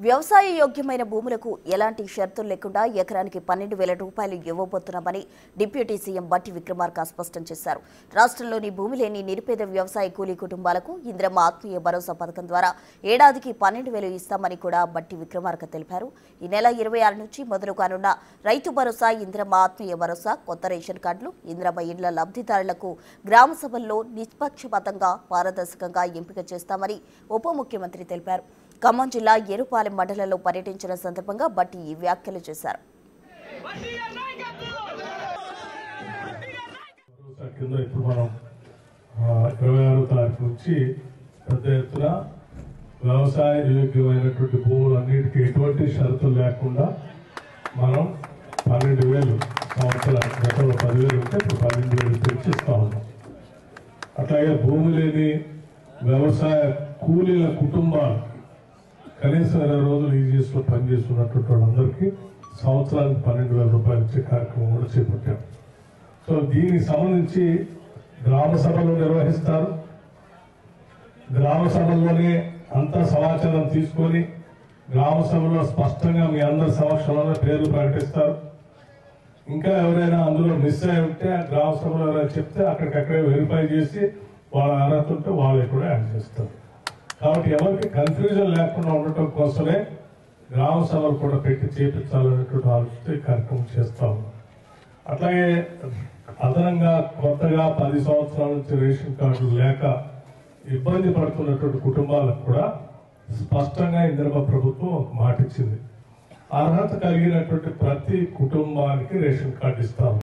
వ్యవసాయ యోగ్యమైన భూములకు ఎలాంటి షరతులు లేకుండా ఎకరానికి 12,000 రూపాయలు ఇవ్వబోతున్నామని డిప్యూటీ సీఎం బట్టి విక్రమార్క స్పష్టం చేశారు. రాష్ట్రంలోని భూమి లేని నిరుపేద వ్యవసాయ కూలీ కుటుంబాలకు ఇంద్రమ్మ ఆత్మీయ భరోసా పథకం ద్వారా ఏడాదికి 12,000 ఇస్తామని కూడా బట్టి విక్రమార్క తెలిపారు. ఈ నెల 26 నుంచి మొదలు కానున్న రైతు భరోసా, ఇంద్రమ్మ ఆత్మీయ భరోసా, కొత్త రేషన్ కార్డులు, ఇంద్రమ్మ ఇండ్ల లబ్ధిదారులకు గ్రామ సభల్లో నిష్పక్షపాతంగా, పారదర్శకంగా ఎంపిక చేస్తామని ఉప ముఖ్యమంత్రి తెలిపారు. ఖమ్మం జిల్లా ఎరుపాలెం మండలంలో పర్యటించిన సందర్భంగా బట్టి ఈ వ్యాఖ్యలు చేశారు. ఇప్పుడు మనం 26వ తారీఖు నుంచి పెద్ద ఎత్తున వ్యవసాయ యోగ్యమైనటువంటి భూములన్నిటికీ ఎటువంటి షరతులు లేకుండా మనం 12,000 సంవత్సరాలు, గతంలో 10,000 ఉంటే ఇప్పుడు 12,000 పెంచిస్తా ఉన్నాం. అట్లాగే భూమి లేని వ్యవసాయ కూలీల కుటుంబాలు కనీసం 20 రోజులు ఈజీఎస్లో పనిచేస్తున్నటువంటి వాళ్ళందరికీ సంవత్సరానికి 12,000 రూపాయలు ఇచ్చే కార్యక్రమం కూడా చేపట్టాం. సో దీనికి సంబంధించి గ్రామ సభలు నిర్వహిస్తారు. గ్రామ సభల్లోనే అంతా సమాచారం తీసుకొని గ్రామ సభలో స్పష్టంగా మీ అందరి సమక్షంలోనే పేర్లు ప్రకటిస్తారు. ఇంకా ఎవరైనా అందులో మిస్ అయి ఉంటే గ్రామ సభలో ఎవరైనా చెప్తే అక్కడికక్కడే వెరిఫై చేసి వాళ్ళ అర్హత ఉంటే వాళ్ళే కూడా యాడ్ చేస్తారు. కాబట్టి ఎవరికి కన్ఫ్యూజన్ లేకుండా ఉండటం కోసమే గ్రామ సభలు కూడా పెట్టి చేపించాలనేటువంటి ఆలోచన ఈ కార్యక్రమం చేస్తా ఉన్నాం. అట్లాగే అదనంగా కొత్తగా 10 సంవత్సరాల నుంచి రేషన్ కార్డులు లేక ఇబ్బంది పడుతున్నటువంటి కుటుంబాలకు కూడా స్పష్టంగా ఇంద్రమ్మ ప్రభుత్వం ఒక మాట ఇచ్చింది. అర్హత కలిగినటువంటి ప్రతి కుటుంబానికి రేషన్ కార్డు ఇస్తాము.